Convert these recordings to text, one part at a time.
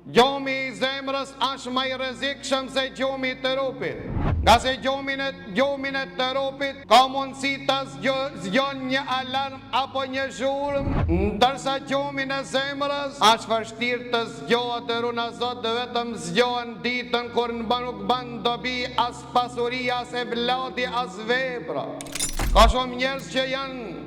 Gjumi I zemrës është më I rrezikshëm se gjumi I trupit. Nga se gjumin e trupit ka mundësi të zgjon një alarm apo një zhurmë, ndërsa gjumin e zemrës është vështirë të zgjohet e runa Zot vetëm zgjohen ditën kur nuk bën dobi as pasuria, as e blati, as vepra. Ka shumë njerëz që janë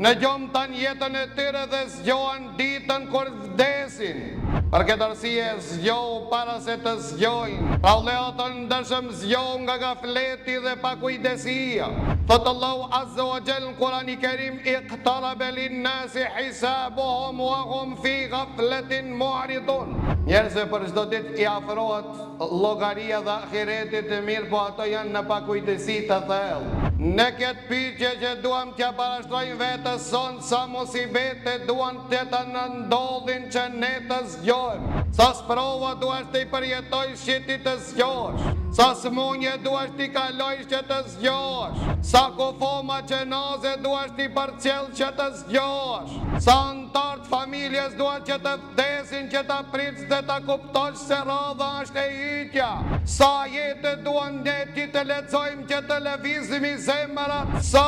në gjomtan jetën e tyre dhe zgjohen ditën kur vdesin. Për këtë arsye zgjohu para se të zgjojnë. Pra vëllezër ndërshëm zgjohu nga gafleti dhe pakujdesia. Thot Allahu Azza wa Jall në Kur'anin Kerim, iqtaraba lin-nasi hisabuhum wa hum fi ghaflatin mu'ridun. Njerëzve për çdo ditë I afrohet llogaria dhe ahiretit të mirë, po ato janë në pakujdesi të thellë. Në këtë pyetje që duam t'ja parashtrojmë vetes son, sa musibete duan të na ndodhin që ne të zgjohemi. Sa sprova duash të I përjetojsh që ti të zgjohesh. Sa smunje duash t'i kalojsh që të zgjohesh. Sa kufoma gjenaze duash t'i përcjell që të zgjohesh. Sa antar të familjes duan që të vdesin që ta pritsh dhe ta kuptosh se radha është e hyjtja. Sa jetë duan ne ti të lexojmë që të lëvizimi zemrat. Sa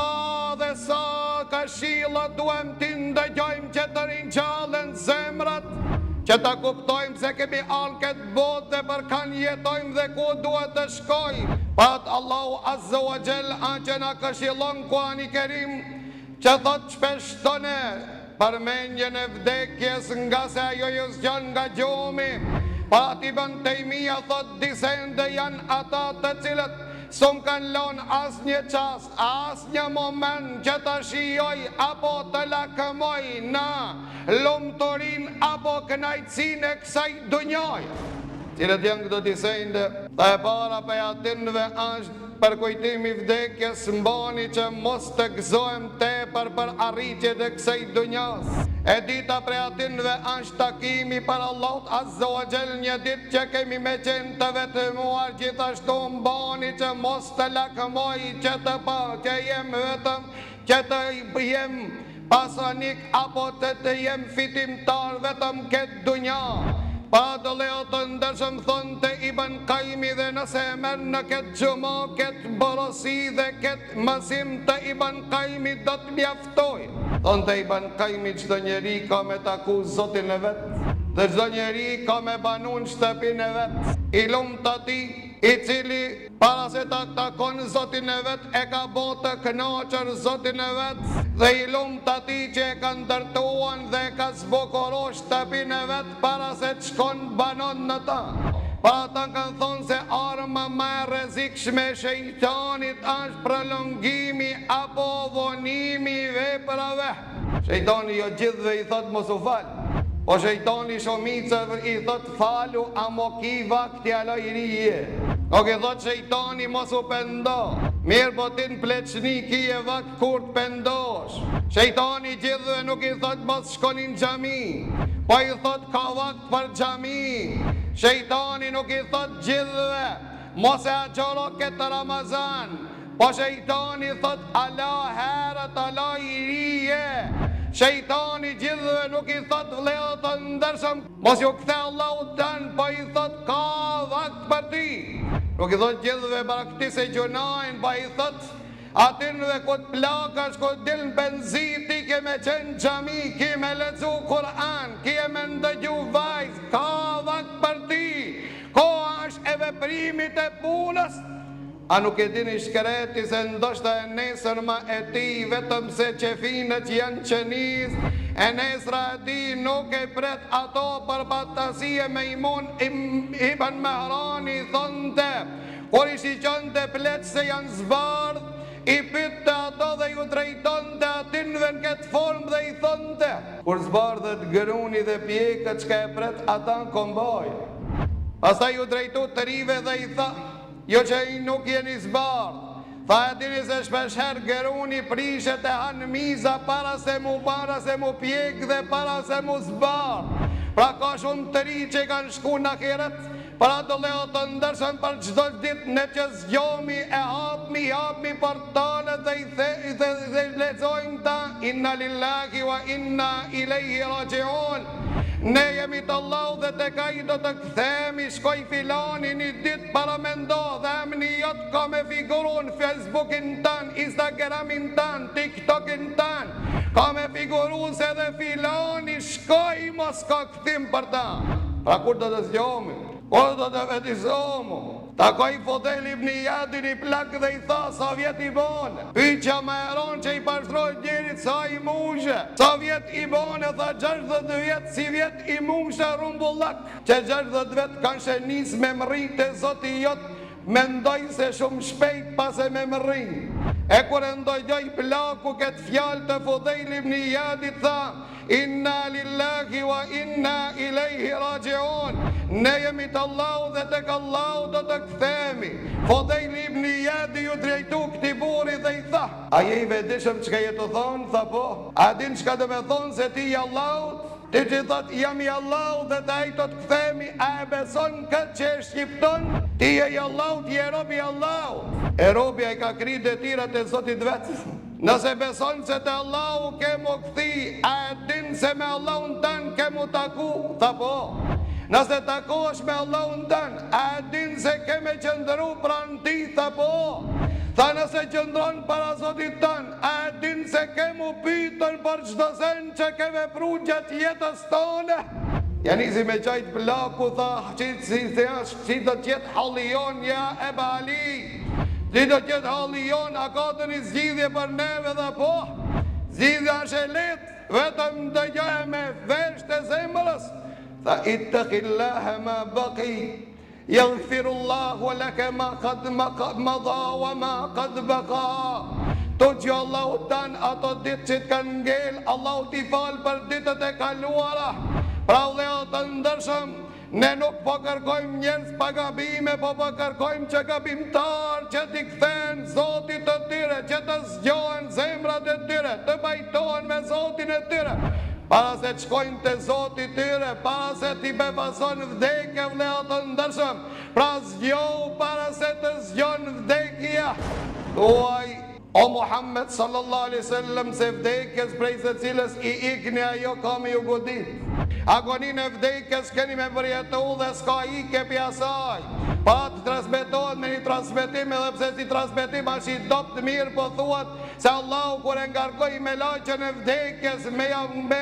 dhe sa këshilla duam ti ndëgjojmë që të rinjallen zemrat. Që ta kuptojmë se kemi ardhur këtë botë dhe për kanë jetojmë dhe ku duhet të shkojmë. Pat Allahu Azza wa Jall që na këshillon Kur'ani Kerim, që thot shpeshtone përmendjen e vdekjes nga se ajo ju zgjon nga gjumi. Pat Ibn Taymija thot disa ende janë ata të cilët s'm kanë lënë asnjë çast, asnjë moment që të shijoj apo të lakmoj në lumturinë apo kënaqësinë e kësaj dunjaje. Cilët janë këto disa ende? Dhe e para për atinve është për kujtimi vdekjes, mbani që mos të gëzohem tepër për arritjet e kësaj dunjas. E dita për atinve është takimi për Allahut Azza wa Jall, një ditë që kemi me qenë të vetëmuar, gjithashtu mbani që mos të lakmoj që të pa, që jem vetëm, që të jem pasanik apo të jem fitimtar vetëm këtë dunja. Pa të leo të ndërshëm thonë të Ibn Qayyimi, dhe nëse e merë në këtë gjuma, këtë borosi dhe këtë mësim të Ibn Qayyimi do të mjaftoj. Thonë të Ibn Qayyimi, çdo njeri ka me taku Zotin e vetë, dhe çdo njeri ka me banu në shtëpinë e vetë. I lumë të ti, I cili para se ta takon Zotin e vetë, e ka botë kënaqër Zotin e vetë, dhe I lumë të ti që e ka ndërtuan dhe e ka zbukuro shtëpinë e vetë para se të shkon banon në ta. Para ta kanë thonë se arma më e rrezikshme e shejtanit është prolongimi apo vonimi I veprave. Shejtani jo gjithve I thot mos u fal, po shejtani shumicëve I thot falu, a mo ki vakti alojrije. Nuk I thot shejtani mos u pendo, mirë po ti në pleçni ki e vakt kur të pendosh. Shejtani gjithve nuk I thot mos shkonin xhami, po I thot ka vakt për xhami. Shejtani nuk I thot gjithve mos e agjoro këtë Ramazan, po shejtani thot ala herët ala I rije. Shejtani gjithve nuk I thot vëllezër të ndershëm mos ju kthe Allahu tan, po I thot ka vakt për ti. Nuk I thot gjithve para këtij se gjunajnë, po I thot atinve ku të plakash, ku të dilnë benziti, ke me qenë xhami, ke me lexu Kur'an, ke me ndëgju vajz, ka vakt për ti. Koha është e veprimit e punës. A nuk e dini shkreti se ndoshta e nesërma e ti, vetëm se qefinët janë qeniz, e nesra e ti nuk e pret ato për batasie me Imun Ibn Mehrani thonte, kur I shiqonte pleq se janë zbardh, I pytte ato dhe ju drejtonte atinve në këtë formë dhe I thonte, kur zbardhet gëruni dhe pjekët çka e pret ata në komboj. Pastaj ju drejtu të rive dhe I tha, jo që I nuk jeni zbardh. Tha e dini se shpesher gëruni prishet e hanë miza para se mu pjek dhe para se mu zbardh. Pra ka shumë të ri që kanë shku në ahiret, pra do leo të ndërshëm për çdo ditë ne që zgjohemi e hapmi portalet dhe lexojmë ta inna lillahi wa inna ilaihi rajiun. Ne jemi të Allahu dhe tek ai do të kthehemi. Shkoj filani një ditë para me ndo dhe emni jot ka me figuru në Facebookin tan, Instagramin tan, TikTokin tan, ka me figuru se dhe filani shkoj mos ka këthim për ta. Pra kur do të zgjohemi? Kur do të vetizohemi? Takoj Fodel ibn Iyadin i plak dhe i tha sa vjet i bone. Pyetja më e rëndë që i pashtroi djerit sa i mushe. Sa vjet i bone? Tha 60 vjet. Si vjet i mushe rumbullak? Që 60 vjet kanë shenis me mrit e Zoti jot. Mendoj se shumë shpejt pas e me mrin. E kur e ndojgjoj plaku këtë fjalë të Fodel ibn Iyadit tha: Inna lillahi wa inna ilaihi rajiun. Ne jemi të Allahu dhe tek Allahu do të kthehemi. Fodel ibn Iyadi ju drejtu këtij burri dhe i tha: A je i vetëdijshëm çka je të thonë? Tha po. A din çka do të thonë se ti i Allahut? Ti që thot jam i Allahut dhe ai do të kthehemi, a e beson këtë që e shqipton? Ti je i Allahut, je robi i Allahut. E robi ai ka kri detyrat e Zotit vetë. Nëse beson se te Allahu ke mu kthi, a e din se me Allahun tën ke mu taku? Tha po. Nëse takohesh me Allahun tën, a e din se ke me qëndru pranë ti? Tha po. Tha nëse qëndron para Zotit tën, a e din se ke mu pyetën për çdo sen që ke vepru gjatë jetës tonë? Ja nisi me qajt plaku, tha si do tjetë hallion ja e bali. Si do tjetë hallion, a ka të një zgjidhje për neve dhe po? Zgjidhja është e letë, vetëm dëgjohë me vesh të zemrës. Tha ittaqillaha ma baqi, yaghfirullahu laka ma qad madha wa ma qad baqa. To që Allahu tan ato ditë që t'kanë ngel, Allahu t'i falë për ditët e kaluara. Pra dhe o të ndërshëm, ne nuk po kërkojmë njerëz pa gabime, po kërkojmë që gabimtar që t'i kthen Zotit të tyre, që të zgjohen zemrat e tyre, të bajtohen me Zotin e tyre, para se të shkojnë të Zotit tyre, para se t'i befason vdekje, vle o të ndërshëm, pra zgjohu para se të zgjon vdekja. Thuaj, o Muhammed sallallahu alaihi wasallam, se vdekjes prej se cilës i ikni ajo kam ju godit. Agonin e vdekjes keni me përjetu dhe s'ka ike pja saj. Pa të transmetohet me një transmetim, edhe pse si transmetim është i dopt mirë, po thuat se Allahu kur e ngarkoi me laqen e vdekjes, me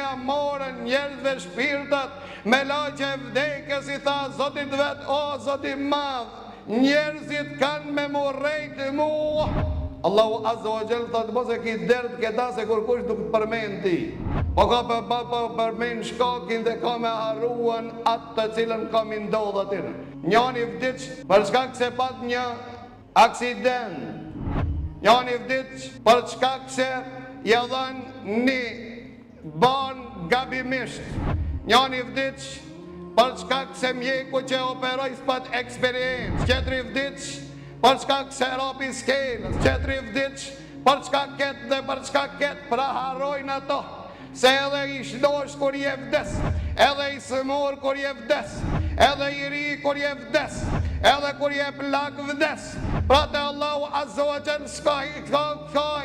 amorën njerëzve shpirtat, me laqen e vdekjes i tha Zotit vet: o Zoti madh, njerëzit kanë me morrejt mua. Allahu Azza wa Jall thot mos e ki dert këta se kur kush nuk të përmend ti. Po ka përmend shkakin dhe ka me harruan atë të cilën ka mi ndodh aty. Njani vdiq për shkak se pat një aksident. Njani vdiq për shkak se ja dhan një ban gabimisht. Njani vdiq për shkak se mjeku që operoi s'pat eksperiencë. Qetri vdiq për shkak se ropi skelës. Qetri vdiq për shkak ket dhe për shkak ket, pra harrojnë ato se edhe i shlosh kur je vdes, edhe i smur kur je vdes, edhe i ri kur je vdes, edhe kur je plak vdes. Pra te Allahu Azza wa Jall s'ka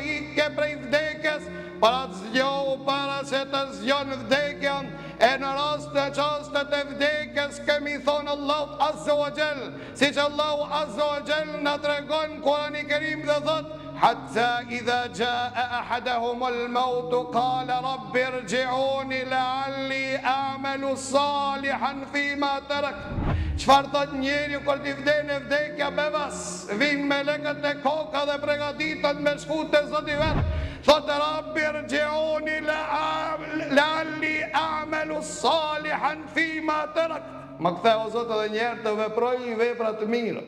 ike prej vdekjes, para të zgjohu para se të zgjon vdekjen. E në rast në qastet e vdekjes kemi thonë Allahu Azza wa Jall, si që Allahu Azza wa Jall në tregon Kurani Kerim dhe thot: hatta idha jaa ahadahumul maut qala rabbi irji'uni la'alli a'malu salihan fima tarak. Çfarë thot njeriu kur t'i vden e vdekja bevas? Vin me lekët e koka dhe përgatiten me shkut e Zoti vet. Thot rabbi irji'uni la'alli a'malu salihan fima tarak. Më ktheu Zot edhe një herë të veproj vepra të mira.